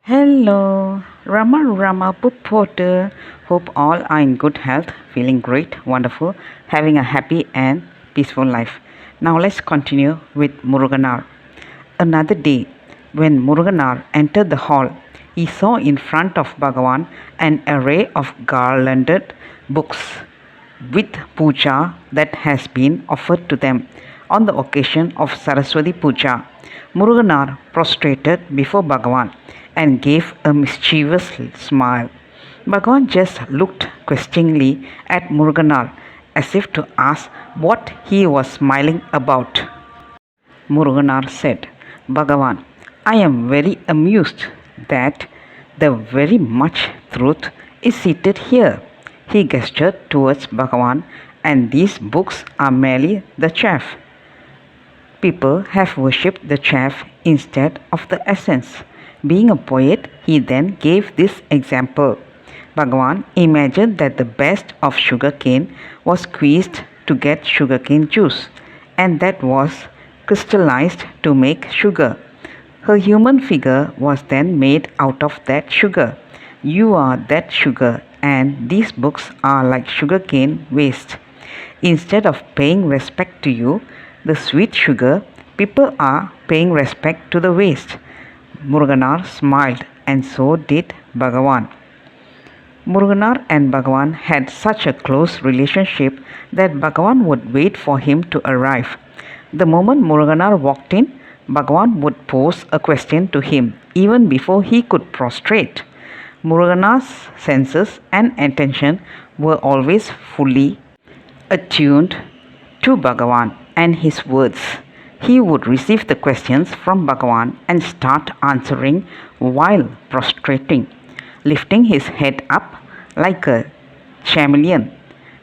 Hello, Rama Pupotu. Hope all are in good health, feeling great, wonderful, having a happy and peaceful life. Now let's continue with Muruganar. Another day, when Muruganar entered the hall, he saw in front of Bhagavan an array of garlanded books with puja that has been offered to them on the occasion of Saraswati Puja. Muruganar prostrated before Bhagavan and gave a mischievous smile. Bhagavan just looked questioningly at Muruganar as if to ask what he was smiling about. Muruganar said, Bhagavan, I am very amused that the very much truth is seated here. He gestured towards Bhagavan, and these books are merely the chaff. People have worshipped the chaff instead of the essence. Being a poet, he then gave this example. Bhagavan imagined that the best of sugarcane was squeezed to get sugarcane juice, and that was crystallized to make sugar. Her human figure was then made out of that sugar. You are that sugar, and these books are like sugarcane waste. Instead of paying respect to you, the sweet sugar, people are paying respect to the waste. Muruganar smiled, and so did Bhagavan. Muruganar and Bhagavan had such a close relationship that Bhagavan would wait for him to arrive. The moment Muruganar walked in, Bhagavan would pose a question to him even before he could prostrate. Muruganar's senses and attention were always fully attuned to Bhagavan and his words. He would receive the questions from Bhagavan and start answering while prostrating, lifting his head up like a chameleon.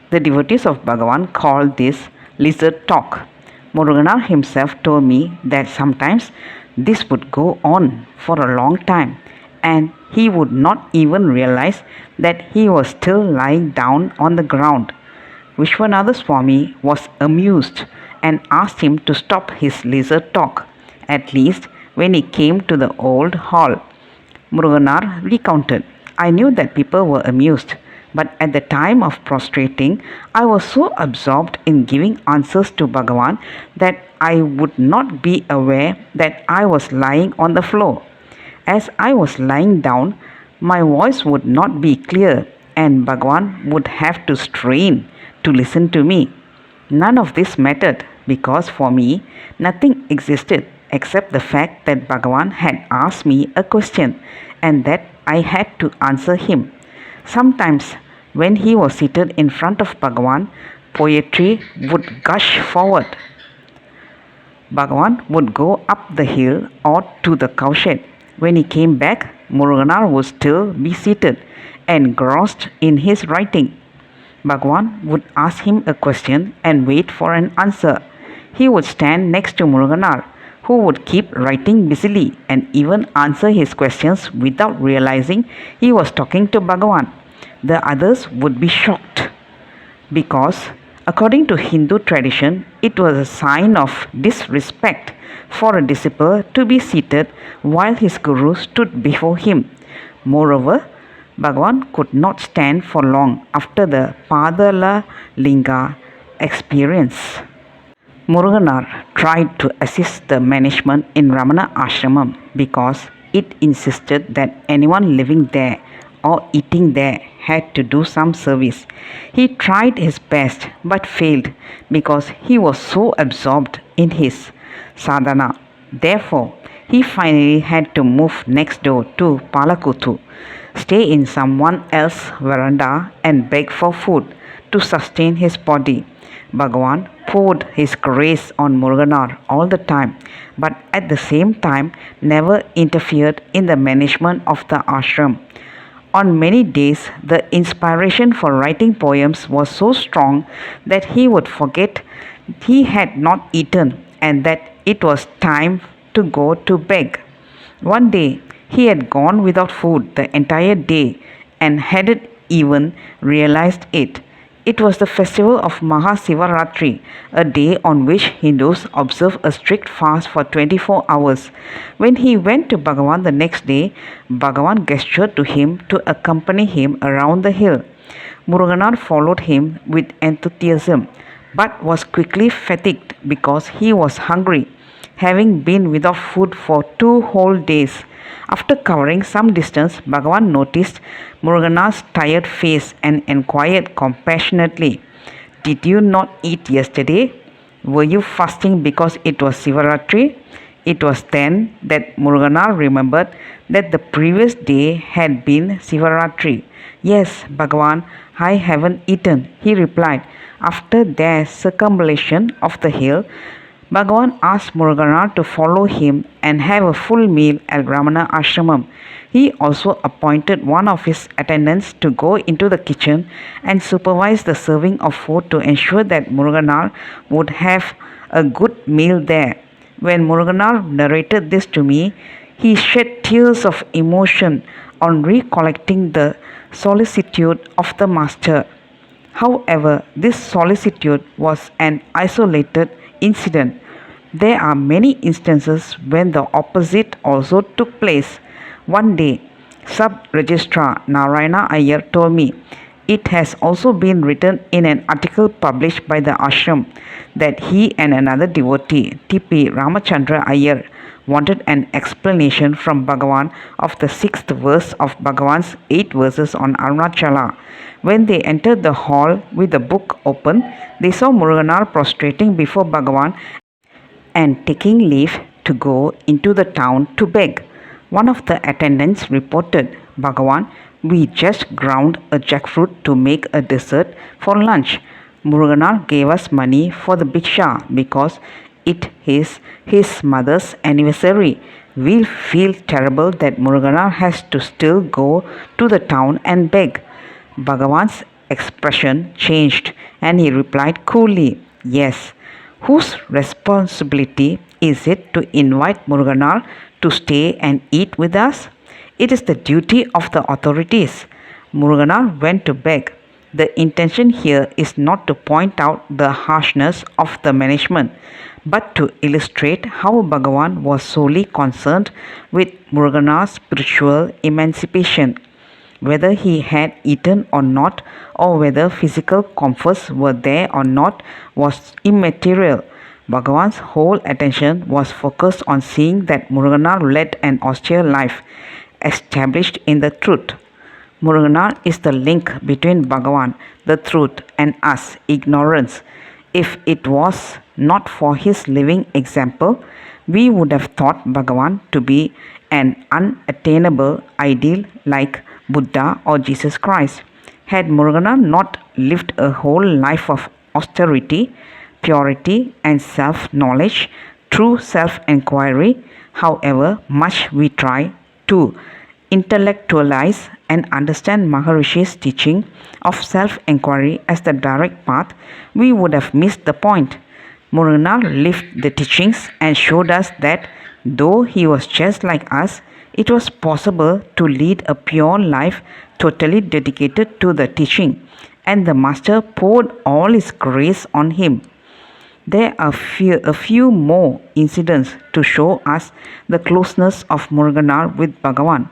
The devotees of Bhagavan call this lizard talk. Muruganar himself told me that sometimes this would go on for a long time, and he would not even realize that he was still lying down on the ground. Vishwanatha Swami was amused and asked him to stop his lizard talk, at least when he came to the old hall. Muruganar recounted, I knew that people were amused, but at the time of prostrating, I was so absorbed in giving answers to Bhagavan that I would not be aware that I was lying on the floor. As I was lying down, my voice would not be clear, and Bhagavan would have to strain to listen to me. None of this mattered because for me, nothing existed except the fact that Bhagavan had asked me a question and that I had to answer him. Sometimes, when he was seated in front of Bhagavan, poetry would gush forward. Bhagavan would go up the hill or to the cowshed. When he came back, Muruganar would still be seated, engrossed in his writing. Bhagavan would ask him a question and wait for an answer. He would stand next to Muruganar, who would keep writing busily and even answer his questions without realizing he was talking to Bhagavan. The others would be shocked because, according to Hindu tradition, it was a sign of disrespect for a disciple to be seated while his guru stood before him. Moreover, Bhagavan could not stand for long after the Padala Linga experience. Muruganar tried to assist the management in Ramana Ashramam because it insisted that anyone living there or eating there had to do some service. He tried his best but failed because he was so absorbed in his sadhana. Therefore, he finally had to move next door to Palakuthu, stay in someone else's veranda and beg for food to sustain his body. Bhagavan poured his grace on Muruganar all the time, but at the same time never interfered in the management of the ashram. On many days, the inspiration for writing poems was so strong that he would forget he had not eaten and that it was time to go to beg. One day, he had gone without food the entire day and hadn't even realized it. It was the festival of Mahasivaratri, a day on which Hindus observe a strict fast for 24 hours. When he went to Bhagavan the next day, Bhagavan gestured to him to accompany him around the hill. Muruganar followed him with enthusiasm, but was quickly fatigued because he was hungry, having been without food for 2 whole days. After covering some distance, Bhagavan noticed Muruganar's tired face and inquired compassionately, "Did you not eat yesterday? Were you fasting because it was Sivaratri?" It was then that Muruganar remembered that the previous day had been Sivaratri. "Yes, Bhagavan, I haven't eaten," he replied. After their circumambulation of the hill, Bhagavan asked Muruganar to follow him and have a full meal at Ramana Ashramam. He also appointed one of his attendants to go into the kitchen and supervise the serving of food to ensure that Muruganar would have a good meal there. When Muruganar narrated this to me, he shed tears of emotion on recollecting the solicitude of the master. However, this solicitude was an isolated incident. There are many instances when the opposite also took place. One day, Sub-Registrar Narayana Iyer told me, it has also been written in an article published by the ashram that he and another devotee, T.P. Ramachandra Iyer, wanted an explanation from Bhagavan of the 6th verse of Bhagavan's 8 verses on Arunachala. When they entered the hall with the book open, they saw Muruganar prostrating before Bhagavan and taking leave to go into the town to beg. One of the attendants reported, "Bhagavan, we just ground a jackfruit to make a dessert for lunch. Muruganar gave us money for the bhiksha because it is his mother's anniversary. We feel terrible that Muruganar has to still go to the town and beg." Bhagavan's expression changed and he replied coolly, "Yes. Whose responsibility is it to invite Muruganar to stay and eat with us? It is the duty of the authorities." Muruganar went to beg. The intention here is not to point out the harshness of the management, but to illustrate how Bhagavan was solely concerned with Muruganar's spiritual emancipation. Whether he had eaten or not, or whether physical comforts were there or not, was immaterial. Bhagavan's whole attention was focused on seeing that Muruganar led an austere life, established in the truth. Muruganar is the link between Bhagavan, the truth, and us, ignorance. If it was not for his living example, we would have thought Bhagavan to be an unattainable ideal like Buddha or Jesus Christ. Had Muruganar not lived a whole life of austerity, purity, and self-knowledge, true self-inquiry, however much we try to intellectualize and understand Maharishi's teaching of self-inquiry as the direct path, we would have missed the point. Muruganar lived the teachings and showed us that though he was just like us, it was possible to lead a pure life totally dedicated to the teaching, and the Master poured all his grace on him. There are a few more incidents to show us the closeness of Muruganar with Bhagavan.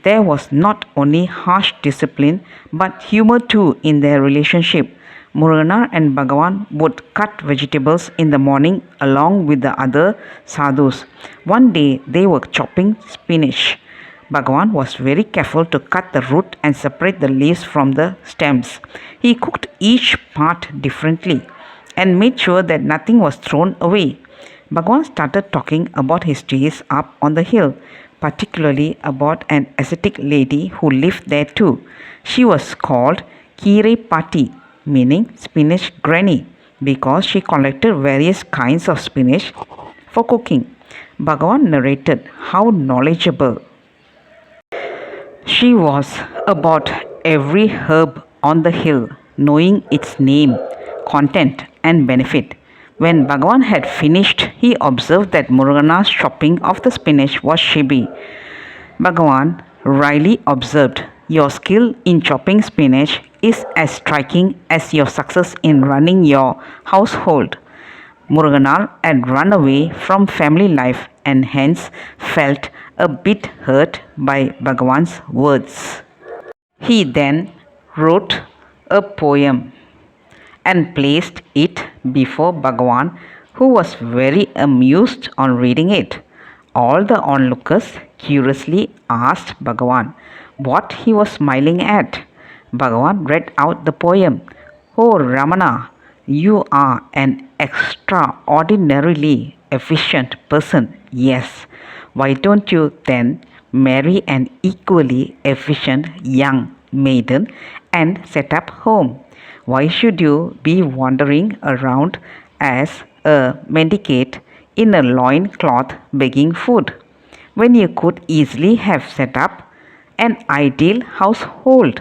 There was not only harsh discipline but humor too in their relationship. Muruganar and Bhagavan would cut vegetables in the morning along with the other sadhus. One day they were chopping spinach. Bhagavan was very careful to cut the root and separate the leaves from the stems. He cooked each part differently and made sure that nothing was thrown away. Bhagavan started talking about his days up on the hill, particularly about an ascetic lady who lived there too. She was called Kire Pati, meaning spinach granny, because she collected various kinds of spinach for cooking. Bhagavan narrated how knowledgeable she was about every herb on the hill, knowing its name, content, and benefit. When Bhagavan had finished, he observed that Muruganar's chopping of the spinach was shabby. Bhagavan wryly observed, "Your skill in chopping spinach is as striking as your success in running your household. Muruganar had run away from family life and hence felt a bit hurt by Bhagavan's words. He then wrote a poem and placed it before Bhagavan, who was very amused on reading it. All the onlookers curiously asked Bhagavan what he was smiling at. Bhagavan read out the poem. Oh Ramana, you are an extraordinarily efficient person. Yes. Why don't you then marry an equally efficient young maiden and set up home? Why should you be wandering around as a mendicant in a loin cloth begging food, when you could easily have set up an ideal household?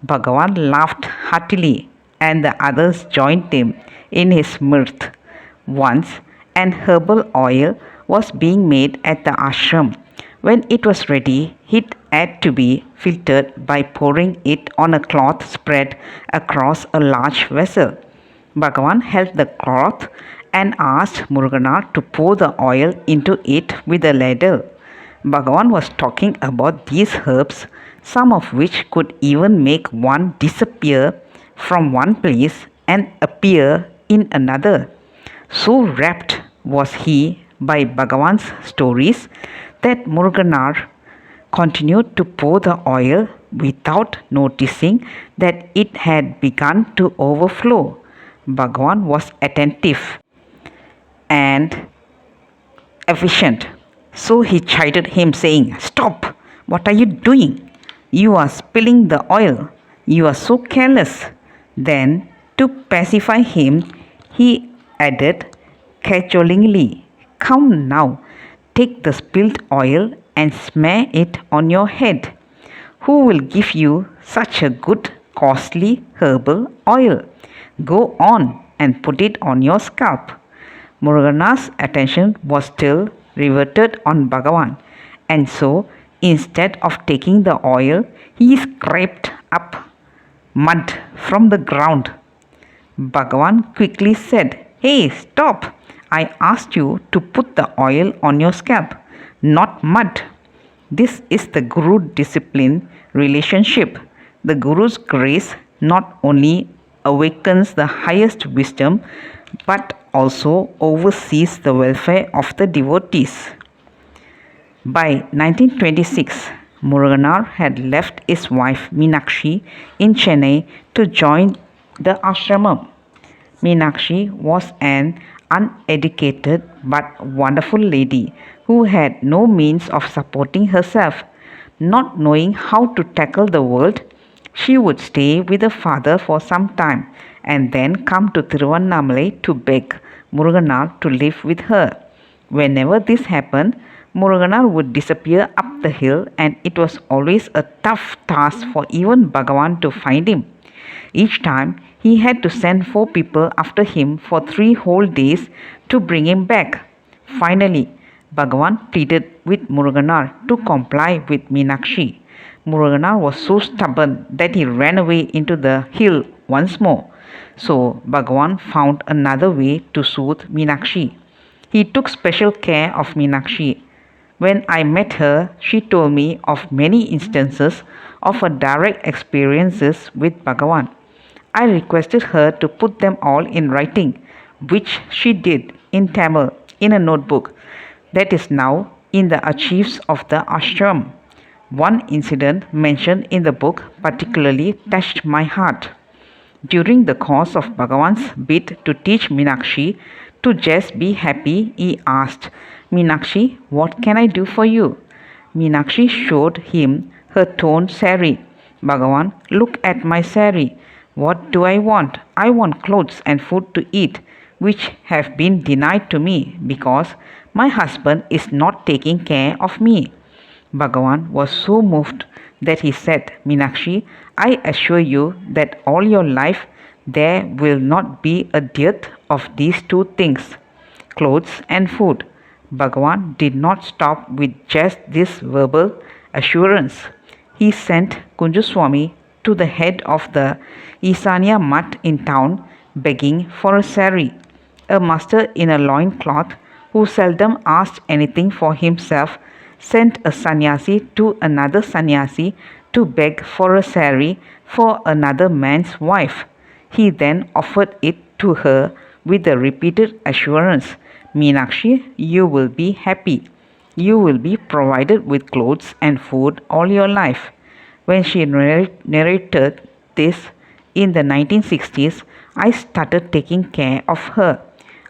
Bhagavan laughed heartily, and the others joined him in his mirth. Once an herbal oil was being made at the ashram. When it was ready, it had to be filtered by pouring it on a cloth spread across a large vessel. Bhagavan held the cloth and asked Muruganar to pour the oil into it with a ladle. Bhagavan was talking about these herbs, some of which could even make one disappear from one place and appear in another. So rapt was he by Bhagavan's stories that Muruganar continued to pour the oil without noticing that it had begun to overflow. Bhagavan was attentive and efficient. So he chided him, saying, Stop! What are you doing? You are spilling the oil. You are so careless. Then, to pacify him, he added cajolingly, Come now, take the spilled oil and smear it on your head. Who will give you such a good, costly herbal oil? Go on and put it on your scalp. Muruganar's attention was still riveted on Bhagavan, and so instead of taking the oil, he scraped up mud from the ground. Bhagavan quickly said, Hey, stop! I asked you to put the oil on your scalp, not mud. This is the Guru discipline relationship. The Guru's grace not only awakens the highest wisdom but also oversees the welfare of the devotees. By 1926, Muruganar had left his wife Meenakshi in Chennai to join the ashramam. Meenakshi was an uneducated but wonderful lady who had no means of supporting herself. Not knowing how to tackle the world, she would stay with her father for some time and then come to Tiruvannamalai to beg Muruganar to live with her. Whenever this happened, Muruganar would disappear up the hill, and it was always a tough task for even Bhagavan to find him. Each time he had to send 4 people after him for 3 whole days to bring him back. Finally, Bhagavan pleaded with Muruganar to comply with Meenakshi. Muruganar was so stubborn that he ran away into the hill once more. So Bhagavan found another way to soothe Meenakshi. He took special care of Meenakshi. When I met her, she told me of many instances of her direct experiences with Bhagavan. I requested her to put them all in writing, which she did in Tamil in a notebook that is now in the archives of the ashram. One incident mentioned in the book particularly touched my heart. During the course of Bhagavan's bid to teach Meenakshi to just be happy, he asked, Meenakshi, what can I do for you? Meenakshi showed him her torn sari. Bhagavan, look at my sari. What do I want? I want clothes and food to eat, which have been denied to me because my husband is not taking care of me. Bhagavan was so moved that he said, Meenakshi, I assure you that all your life there will not be a dearth of these 2 things, clothes and food. Bhagavan did not stop with just this verbal assurance. He sent Kunjuswami to the head of the Isanya mutt in town begging for a sari. A master in a loincloth, who seldom asked anything for himself, sent a sannyasi to another sannyasi to beg for a sari for another man's wife. He then offered it to her with the repeated assurance, Meenakshi, you will be happy. You will be provided with clothes and food all your life. When she narrated this in the 1960s, I started taking care of her.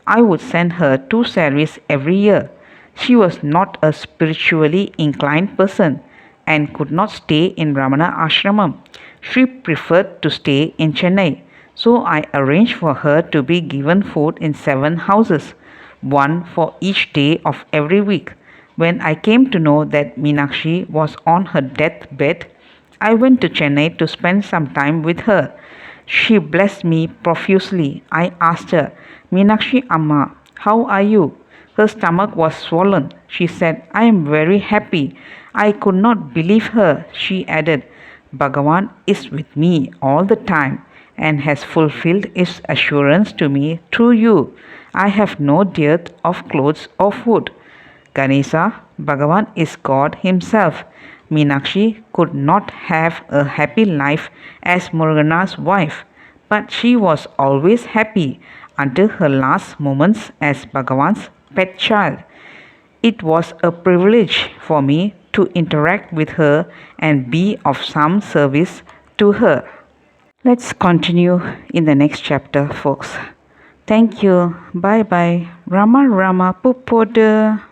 I would send her 2 saris every year. She was not a spiritually inclined person and could not stay in Ramana Ashramam. She preferred to stay in Chennai. So I arranged for her to be given food in 7 houses, one for each day of every week. When I came to know that Meenakshi was on her deathbed, I went to Chennai to spend some time with her. She blessed me profusely. I asked her, Meenakshi Amma, how are you? Her stomach was swollen. She said, I am very happy. I could not believe her. She added, Bhagavan is with me all the time and has fulfilled his assurance to me through you. I have no dearth of clothes or food. Ganesa, Bhagavan is God himself. Meenakshi could not have a happy life as Murugana's wife, but she was always happy until her last moments as Bhagavan's pet child. It was a privilege for me to interact with her and be of some service to her. Let's continue in the next chapter, folks. Thank you. Bye bye. Rama Rama Pupoda.